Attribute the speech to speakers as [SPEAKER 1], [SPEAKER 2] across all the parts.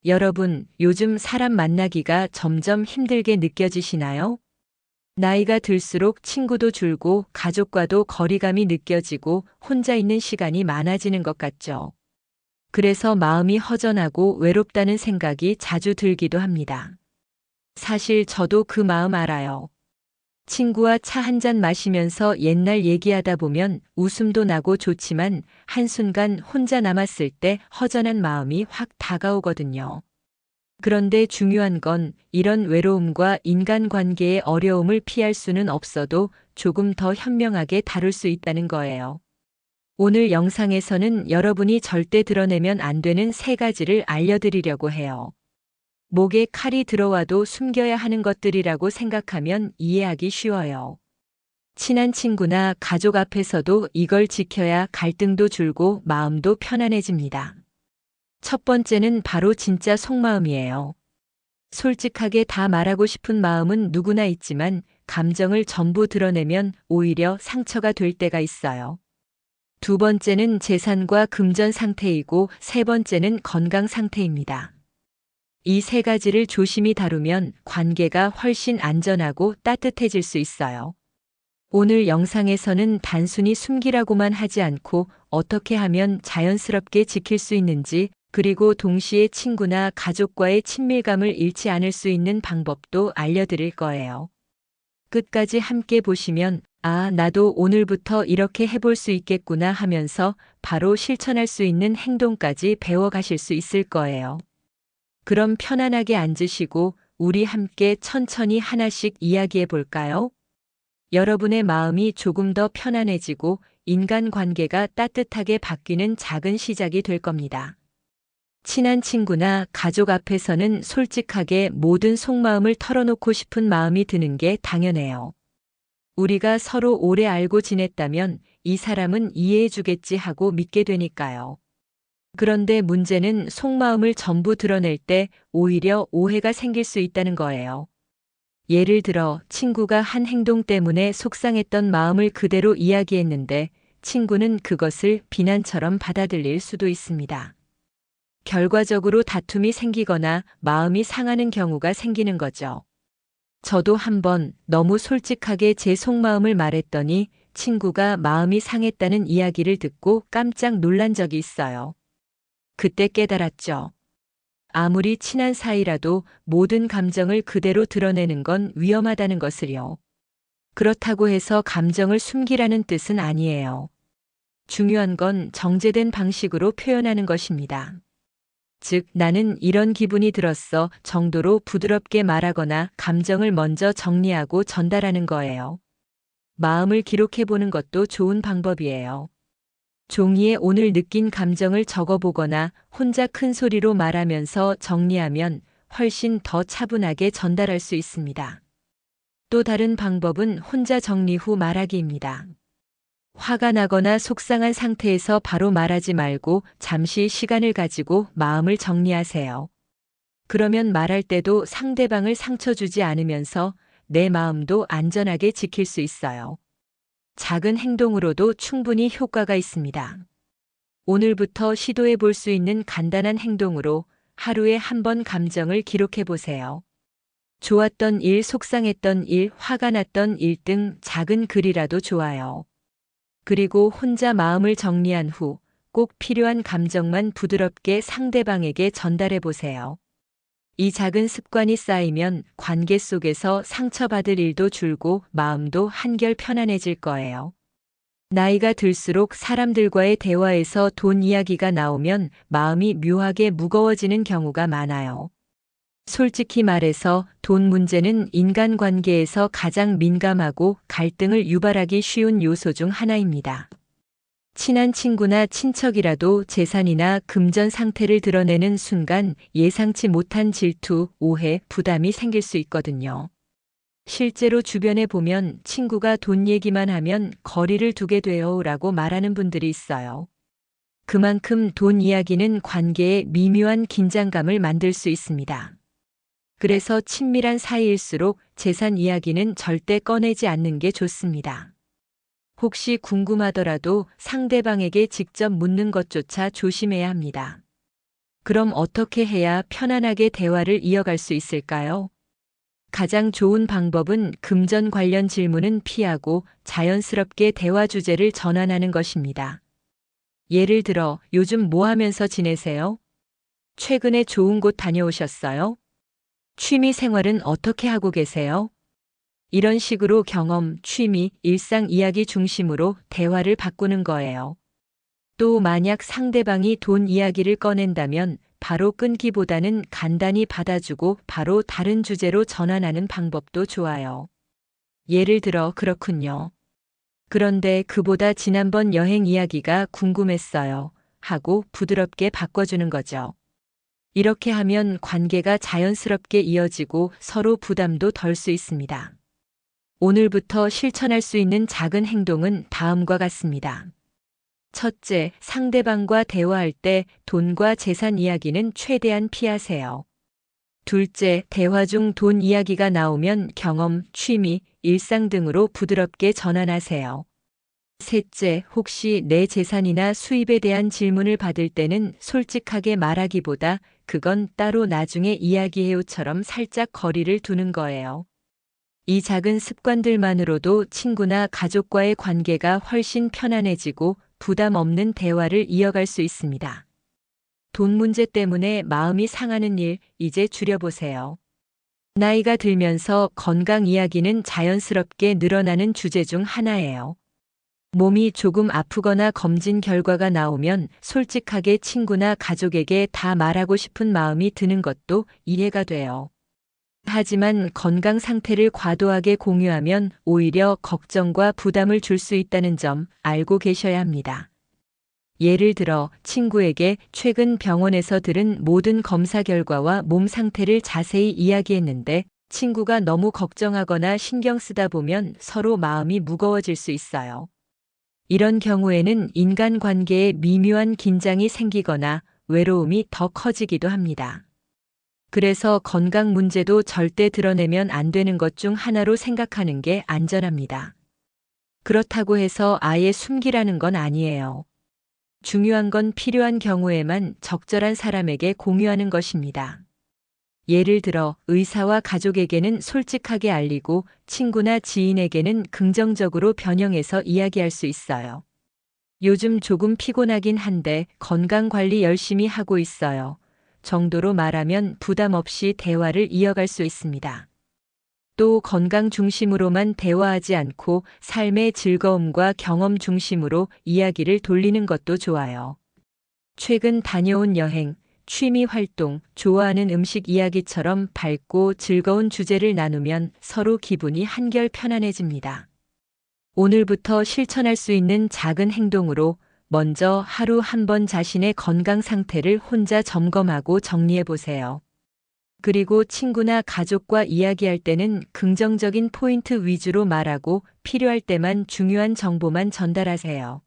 [SPEAKER 1] 여러분, 요즘 사람 만나기가 점점 힘들게 느껴지시나요? 나이가 들수록 친구도 줄고 가족과도 거리감이 느껴지고 혼자 있는 시간이 많아지는 것 같죠. 그래서 마음이 허전하고 외롭다는 생각이 자주 들기도 합니다. 사실 저도 그 마음 알아요. 친구와 차 한 잔 마시면서 옛날 얘기하다 보면 웃음도 나고 좋지만 한순간 혼자 남았을 때 허전한 마음이 확 다가오거든요. 그런데 중요한 건 이런 외로움과 인간관계의 어려움을 피할 수는 없어도 조금 더 현명하게 다룰 수 있다는 거예요. 오늘 영상에서는 여러분이 절대 드러내면 안 되는 3가지를 알려드리려고 해요. 목에 칼이 들어와도 숨겨야 하는 것들이라고 생각하면 이해하기 쉬워요. 친한 친구나 가족 앞에서도 이걸 지켜야 갈등도 줄고 마음도 편안해집니다. 첫 번째는 바로 진짜 속마음이에요. 솔직하게 다 말하고 싶은 마음은 누구나 있지만 감정을 전부 드러내면 오히려 상처가 될 때가 있어요. 두 번째는 재산과 금전 상태이고 세 번째는 건강 상태입니다. 이 3가지를 조심히 다루면 관계가 훨씬 안전하고 따뜻해질 수 있어요. 오늘 영상에서는 단순히 숨기라고만 하지 않고 어떻게 하면 자연스럽게 지킬 수 있는지, 그리고 동시에 친구나 가족과의 친밀감을 잃지 않을 수 있는 방법도 알려드릴 거예요. 끝까지 함께 보시면 아, 나도 오늘부터 이렇게 해볼 수 있겠구나 하면서 바로 실천할 수 있는 행동까지 배워가실 수 있을 거예요. 그럼 편안하게 앉으시고 우리 함께 천천히 하나씩 이야기해 볼까요? 여러분의 마음이 조금 더 편안해지고 인간관계가 따뜻하게 바뀌는 작은 시작이 될 겁니다. 친한 친구나 가족 앞에서는 솔직하게 모든 속마음을 털어놓고 싶은 마음이 드는 게 당연해요. 우리가 서로 오래 알고 지냈다면 이 사람은 이해해주겠지 하고 믿게 되니까요. 그런데 문제는 속마음을 전부 드러낼 때 오히려 오해가 생길 수 있다는 거예요. 예를 들어 친구가 한 행동 때문에 속상했던 마음을 그대로 이야기했는데 친구는 그것을 비난처럼 받아들일 수도 있습니다. 결과적으로 다툼이 생기거나 마음이 상하는 경우가 생기는 거죠. 저도 한번 너무 솔직하게 제 속마음을 말했더니 친구가 마음이 상했다는 이야기를 듣고 깜짝 놀란 적이 있어요. 그때 깨달았죠. 아무리 친한 사이라도 모든 감정을 그대로 드러내는 건 위험하다는 것을요. 그렇다고 해서 감정을 숨기라는 뜻은 아니에요. 중요한 건 정제된 방식으로 표현하는 것입니다. 즉, 나는 이런 기분이 들었어 정도로 부드럽게 말하거나 감정을 먼저 정리하고 전달하는 거예요. 마음을 기록해보는 것도 좋은 방법이에요. 종이에 오늘 느낀 감정을 적어보거나 혼자 큰 소리로 말하면서 정리하면 훨씬 더 차분하게 전달할 수 있습니다. 또 다른 방법은 혼자 정리 후 말하기입니다. 화가 나거나 속상한 상태에서 바로 말하지 말고 잠시 시간을 가지고 마음을 정리하세요. 그러면 말할 때도 상대방을 상처 주지 않으면서 내 마음도 안전하게 지킬 수 있어요. 작은 행동으로도 충분히 효과가 있습니다. 오늘부터 시도해 볼 수 있는 간단한 행동으로 하루에 한 번 감정을 기록해 보세요. 좋았던 일, 속상했던 일, 화가 났던 일 등 작은 글이라도 좋아요. 그리고 혼자 마음을 정리한 후 꼭 필요한 감정만 부드럽게 상대방에게 전달해 보세요. 이 작은 습관이 쌓이면 관계 속에서 상처받을 일도 줄고 마음도 한결 편안해질 거예요. 나이가 들수록 사람들과의 대화에서 돈 이야기가 나오면 마음이 묘하게 무거워지는 경우가 많아요. 솔직히 말해서 돈 문제는 인간관계에서 가장 민감하고 갈등을 유발하기 쉬운 요소 중 하나입니다. 친한 친구나 친척이라도 재산이나 금전 상태를 드러내는 순간 예상치 못한 질투, 오해, 부담이 생길 수 있거든요. 실제로 주변에 보면 친구가 돈 얘기만 하면 거리를 두게 돼요 라고 말하는 분들이 있어요. 그만큼 돈 이야기는 관계에 미묘한 긴장감을 만들 수 있습니다. 그래서 친밀한 사이일수록 재산 이야기는 절대 꺼내지 않는 게 좋습니다. 혹시 궁금하더라도 상대방에게 직접 묻는 것조차 조심해야 합니다. 그럼 어떻게 해야 편안하게 대화를 이어갈 수 있을까요? 가장 좋은 방법은 금전 관련 질문은 피하고 자연스럽게 대화 주제를 전환하는 것입니다. 예를 들어, 요즘 뭐 하면서 지내세요? 최근에 좋은 곳 다녀오셨어요? 취미 생활은 어떻게 하고 계세요? 이런 식으로 경험, 취미, 일상 이야기 중심으로 대화를 바꾸는 거예요. 또 만약 상대방이 돈 이야기를 꺼낸다면 바로 끊기보다는 간단히 받아주고 바로 다른 주제로 전환하는 방법도 좋아요. 예를 들어, 그렇군요. 그런데 그보다 지난번 여행 이야기가 궁금했어요. 하고 부드럽게 바꿔주는 거죠. 이렇게 하면 관계가 자연스럽게 이어지고 서로 부담도 덜 수 있습니다. 오늘부터 실천할 수 있는 작은 행동은 다음과 같습니다. 첫째, 상대방과 대화할 때 돈과 재산 이야기는 최대한 피하세요. 둘째, 대화 중 돈 이야기가 나오면 경험, 취미, 일상 등으로 부드럽게 전환하세요. 셋째, 혹시 내 재산이나 수입에 대한 질문을 받을 때는 솔직하게 말하기보다 그건 따로 나중에 이야기해요처럼 살짝 거리를 두는 거예요. 이 작은 습관들만으로도 친구나 가족과의 관계가 훨씬 편안해지고 부담 없는 대화를 이어갈 수 있습니다. 돈 문제 때문에 마음이 상하는 일, 이제 줄여보세요. 나이가 들면서 건강 이야기는 자연스럽게 늘어나는 주제 중 하나예요. 몸이 조금 아프거나 검진 결과가 나오면 솔직하게 친구나 가족에게 다 말하고 싶은 마음이 드는 것도 이해가 돼요. 하지만 건강 상태를 과도하게 공유하면 오히려 걱정과 부담을 줄 수 있다는 점 알고 계셔야 합니다. 예를 들어 친구에게 최근 병원에서 들은 모든 검사 결과와 몸 상태를 자세히 이야기했는데 친구가 너무 걱정하거나 신경 쓰다 보면 서로 마음이 무거워질 수 있어요. 이런 경우에는 인간관계에 미묘한 긴장이 생기거나 외로움이 더 커지기도 합니다. 그래서 건강 문제도 절대 드러내면 안 되는 것 중 하나로 생각하는 게 안전합니다. 그렇다고 해서 아예 숨기라는 건 아니에요. 중요한 건 필요한 경우에만 적절한 사람에게 공유하는 것입니다. 예를 들어 의사와 가족에게는 솔직하게 알리고 친구나 지인에게는 긍정적으로 변형해서 이야기할 수 있어요. 요즘 조금 피곤하긴 한데 건강 관리 열심히 하고 있어요. 정도로 말하면 부담 없이 대화를 이어갈 수 있습니다. 또 건강 중심으로만 대화하지 않고 삶의 즐거움과 경험 중심으로 이야기를 돌리는 것도 좋아요. 최근 다녀온 여행, 취미 활동, 좋아하는 음식 이야기처럼 밝고 즐거운 주제를 나누면 서로 기분이 한결 편안해집니다. 오늘부터 실천할 수 있는 작은 행동으로 먼저 하루 한 번 자신의 건강 상태를 혼자 점검하고 정리해 보세요. 그리고 친구나 가족과 이야기할 때는 긍정적인 포인트 위주로 말하고 필요할 때만 중요한 정보만 전달하세요.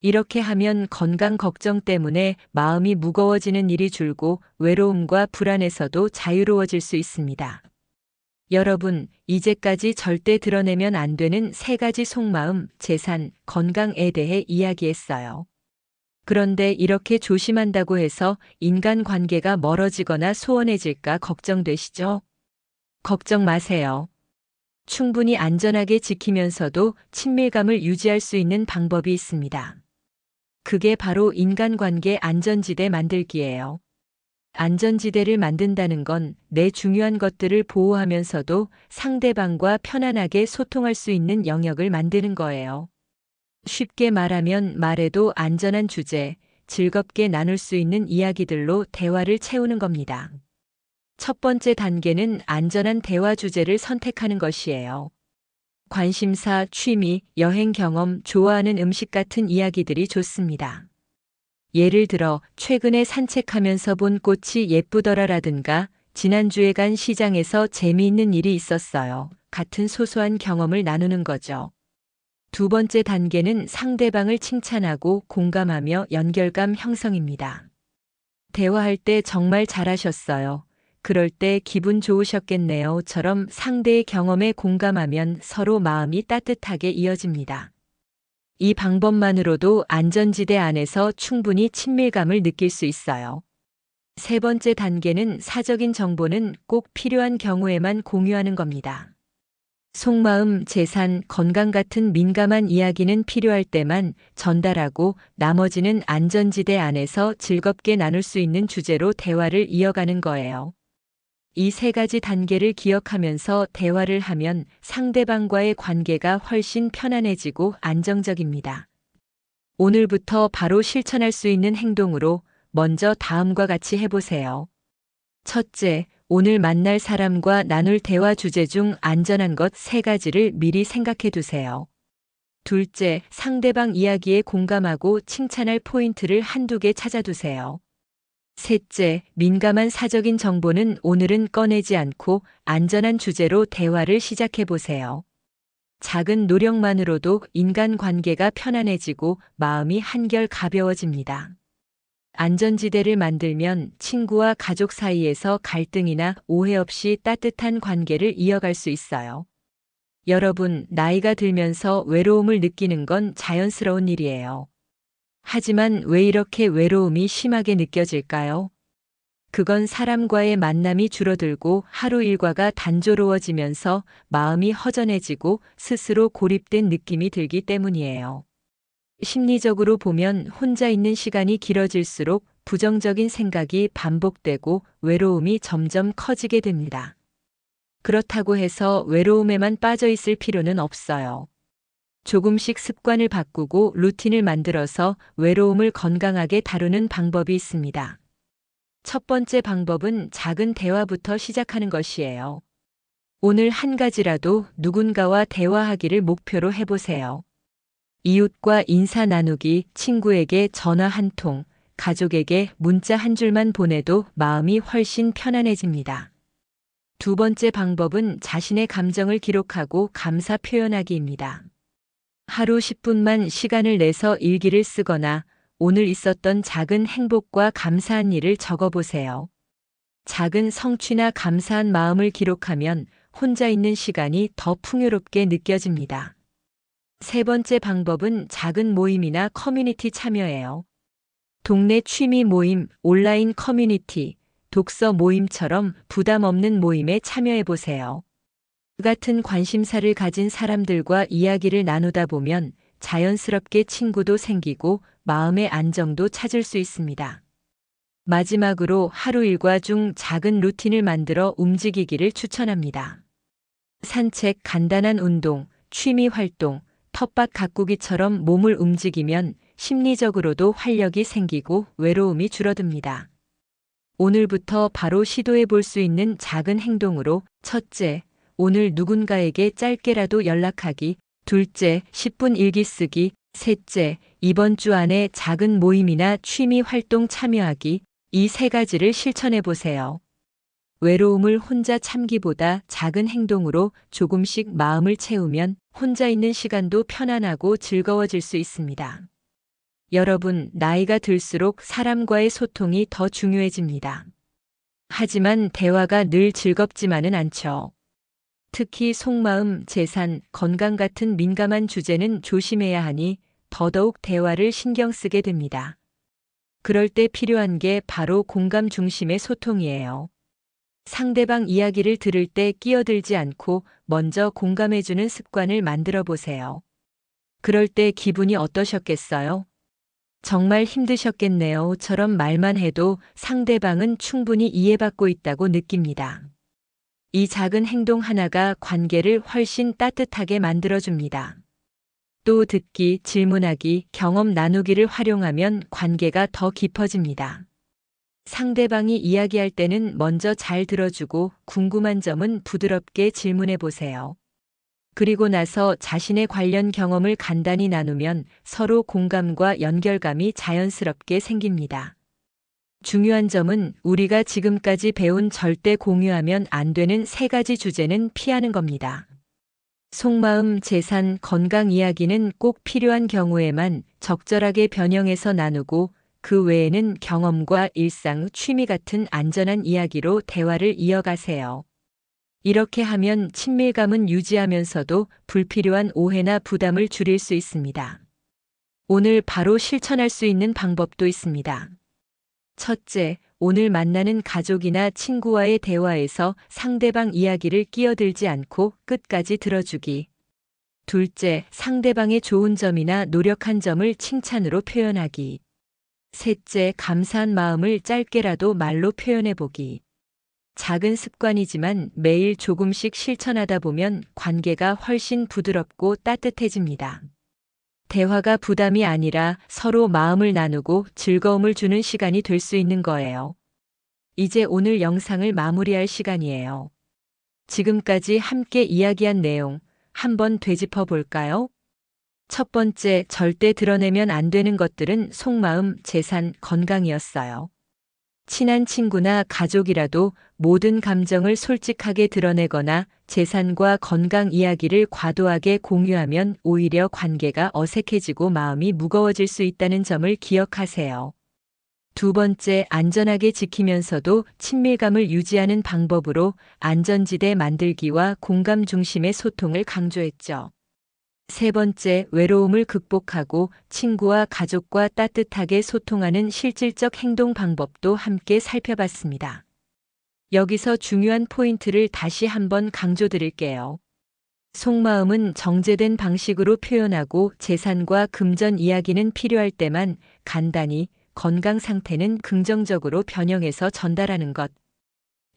[SPEAKER 1] 이렇게 하면 건강 걱정 때문에 마음이 무거워지는 일이 줄고 외로움과 불안에서도 자유로워질 수 있습니다. 여러분, 이제까지 절대 드러내면 안 되는 3가지 속마음, 재산, 건강에 대해 이야기했어요. 그런데 이렇게 조심한다고 해서 인간관계가 멀어지거나 소원해질까 걱정되시죠? 걱정 마세요. 충분히 안전하게 지키면서도 친밀감을 유지할 수 있는 방법이 있습니다. 그게 바로 인간관계 안전지대 만들기예요. 안전지대를 만든다는 건 내 중요한 것들을 보호하면서도 상대방과 편안하게 소통할 수 있는 영역을 만드는 거예요. 쉽게 말하면 말해도 안전한 주제, 즐겁게 나눌 수 있는 이야기들로 대화를 채우는 겁니다. 첫 번째 단계는 안전한 대화 주제를 선택하는 것이에요. 관심사, 취미, 여행 경험, 좋아하는 음식 같은 이야기들이 좋습니다. 예를 들어 최근에 산책하면서 본 꽃이 예쁘더라라든가 지난주에 간 시장에서 재미있는 일이 있었어요. 같은 소소한 경험을 나누는 거죠. 두 번째 단계는 상대방을 칭찬하고 공감하며 연결감 형성입니다. 대화할 때 정말 잘하셨어요. 그럴 때 기분 좋으셨겠네요.처럼 상대의 경험에 공감하면 서로 마음이 따뜻하게 이어집니다. 이 방법만으로도 안전지대 안에서 충분히 친밀감을 느낄 수 있어요. 세 번째 단계는 사적인 정보는 꼭 필요한 경우에만 공유하는 겁니다. 속마음, 재산, 건강 같은 민감한 이야기는 필요할 때만 전달하고 나머지는 안전지대 안에서 즐겁게 나눌 수 있는 주제로 대화를 이어가는 거예요. 이 세 가지 단계를 기억하면서 대화를 하면 상대방과의 관계가 훨씬 편안해지고 안정적입니다. 오늘부터 바로 실천할 수 있는 행동으로 먼저 다음과 같이 해보세요. 첫째, 오늘 만날 사람과 나눌 대화 주제 중 안전한 것 세 가지를 미리 생각해 두세요. 둘째, 상대방 이야기에 공감하고 칭찬할 포인트를 한두 개 찾아두세요. 셋째, 민감한 사적인 정보는 오늘은 꺼내지 않고 안전한 주제로 대화를 시작해 보세요. 작은 노력만으로도 인간관계가 편안해지고 마음이 한결 가벼워집니다. 안전지대를 만들면 친구와 가족 사이에서 갈등이나 오해 없이 따뜻한 관계를 이어갈 수 있어요. 여러분, 나이가 들면서 외로움을 느끼는 건 자연스러운 일이에요. 하지만 왜 이렇게 외로움이 심하게 느껴질까요? 그건 사람과의 만남이 줄어들고 하루 일과가 단조로워지면서 마음이 허전해지고 스스로 고립된 느낌이 들기 때문이에요. 심리적으로 보면 혼자 있는 시간이 길어질수록 부정적인 생각이 반복되고 외로움이 점점 커지게 됩니다. 그렇다고 해서 외로움에만 빠져 있을 필요는 없어요. 조금씩 습관을 바꾸고 루틴을 만들어서 외로움을 건강하게 다루는 방법이 있습니다. 첫 번째 방법은 작은 대화부터 시작하는 것이에요. 오늘 한 가지라도 누군가와 대화하기를 목표로 해보세요. 이웃과 인사 나누기, 친구에게 전화 한 통, 가족에게 문자 한 줄만 보내도 마음이 훨씬 편안해집니다. 두 번째 방법은 자신의 감정을 기록하고 감사 표현하기입니다. 하루 10분만 시간을 내서 일기를 쓰거나 오늘 있었던 작은 행복과 감사한 일을 적어보세요. 작은 성취나 감사한 마음을 기록하면 혼자 있는 시간이 더 풍요롭게 느껴집니다. 세 번째 방법은 작은 모임이나 커뮤니티 참여예요. 동네 취미 모임, 온라인 커뮤니티, 독서 모임처럼 부담 없는 모임에 참여해 보세요. 같은 관심사를 가진 사람들과 이야기를 나누다 보면 자연스럽게 친구도 생기고 마음의 안정도 찾을 수 있습니다. 마지막으로 하루 일과 중 작은 루틴을 만들어 움직이기를 추천합니다. 산책, 간단한 운동, 취미 활동, 텃밭 가꾸기처럼 몸을 움직이면 심리적으로도 활력이 생기고 외로움이 줄어듭니다. 오늘부터 바로 시도해 볼 수 있는 작은 행동으로 첫째, 오늘 누군가에게 짧게라도 연락하기, 둘째, 10분 일기 쓰기, 셋째, 이번 주 안에 작은 모임이나 취미 활동 참여하기, 이 세 가지를 실천해 보세요. 외로움을 혼자 참기보다 작은 행동으로 조금씩 마음을 채우면 혼자 있는 시간도 편안하고 즐거워질 수 있습니다. 여러분, 나이가 들수록 사람과의 소통이 더 중요해집니다. 하지만 대화가 늘 즐겁지만은 않죠. 특히 속마음, 재산, 건강 같은 민감한 주제는 조심해야 하니 더더욱 대화를 신경 쓰게 됩니다. 그럴 때 필요한 게 바로 공감 중심의 소통이에요. 상대방 이야기를 들을 때 끼어들지 않고 먼저 공감해주는 습관을 만들어 보세요. 그럴 때 기분이 어떠셨겠어요? 정말 힘드셨겠네요.처럼 말만 해도 상대방은 충분히 이해받고 있다고 느낍니다. 이 작은 행동 하나가 관계를 훨씬 따뜻하게 만들어줍니다. 또 듣기, 질문하기, 경험 나누기를 활용하면 관계가 더 깊어집니다. 상대방이 이야기할 때는 먼저 잘 들어주고 궁금한 점은 부드럽게 질문해 보세요. 그리고 나서 자신의 관련 경험을 간단히 나누면 서로 공감과 연결감이 자연스럽게 생깁니다. 중요한 점은 우리가 지금까지 배운 절대 공유하면 안 되는 세 가지 주제는 피하는 겁니다. 속마음, 재산, 건강 이야기는 꼭 필요한 경우에만 적절하게 변형해서 나누고 그 외에는 경험과 일상, 취미 같은 안전한 이야기로 대화를 이어가세요. 이렇게 하면 친밀감은 유지하면서도 불필요한 오해나 부담을 줄일 수 있습니다. 오늘 바로 실천할 수 있는 방법도 있습니다. 첫째, 오늘 만나는 가족이나 친구와의 대화에서 상대방 이야기를 끼어들지 않고 끝까지 들어주기. 둘째, 상대방의 좋은 점이나 노력한 점을 칭찬으로 표현하기. 셋째, 감사한 마음을 짧게라도 말로 표현해보기. 작은 습관이지만 매일 조금씩 실천하다 보면 관계가 훨씬 부드럽고 따뜻해집니다. 대화가 부담이 아니라 서로 마음을 나누고 즐거움을 주는 시간이 될 수 있는 거예요. 이제 오늘 영상을 마무리할 시간이에요. 지금까지 함께 이야기한 내용 한번 되짚어 볼까요? 첫 번째, 절대 드러내면 안 되는 것들은 속마음, 재산, 건강이었어요. 친한 친구나 가족이라도 모든 감정을 솔직하게 드러내거나 재산과 건강 이야기를 과도하게 공유하면 오히려 관계가 어색해지고 마음이 무거워질 수 있다는 점을 기억하세요. 두 번째, 안전하게 지키면서도 친밀감을 유지하는 방법으로 안전지대 만들기와 공감 중심의 소통을 강조했죠. 세 번째, 외로움을 극복하고 친구와 가족과 따뜻하게 소통하는 실질적 행동 방법도 함께 살펴봤습니다. 여기서 중요한 포인트를 다시 한번 강조드릴게요. 속마음은 정제된 방식으로 표현하고 재산과 금전 이야기는 필요할 때만 간단히, 건강 상태는 긍정적으로 변형해서 전달하는 것.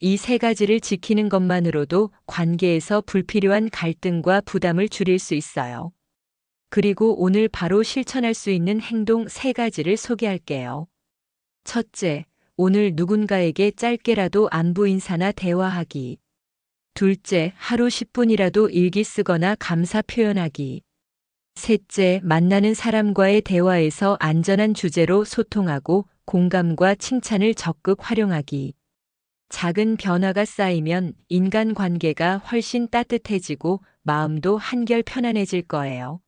[SPEAKER 1] 이 세 가지를 지키는 것만으로도 관계에서 불필요한 갈등과 부담을 줄일 수 있어요. 그리고 오늘 바로 실천할 수 있는 행동 세 가지를 소개할게요. 첫째, 오늘 누군가에게 짧게라도 안부 인사나 대화하기. 둘째, 하루 10분이라도 일기 쓰거나 감사 표현하기. 셋째, 만나는 사람과의 대화에서 안전한 주제로 소통하고 공감과 칭찬을 적극 활용하기. 작은 변화가 쌓이면 인간관계가 훨씬 따뜻해지고 마음도 한결 편안해질 거예요.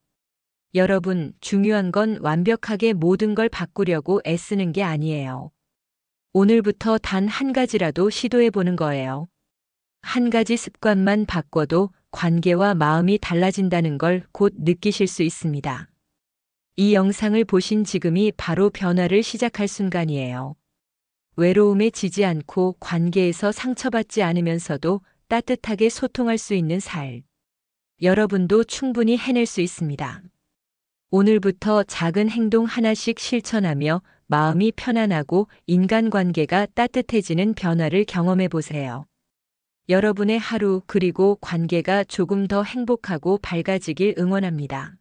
[SPEAKER 1] 여러분, 중요한 건 완벽하게 모든 걸 바꾸려고 애쓰는 게 아니에요. 오늘부터 단 한 가지라도 시도해 보는 거예요. 한 가지 습관만 바꿔도 관계와 마음이 달라진다는 걸 곧 느끼실 수 있습니다. 이 영상을 보신 지금이 바로 변화를 시작할 순간이에요. 외로움에 지지 않고 관계에서 상처받지 않으면서도 따뜻하게 소통할 수 있는 삶. 여러분도 충분히 해낼 수 있습니다. 오늘부터 작은 행동 하나씩 실천하며 마음이 편안하고 인간관계가 따뜻해지는 변화를 경험해 보세요. 여러분의 하루 그리고 관계가 조금 더 행복하고 밝아지길 응원합니다.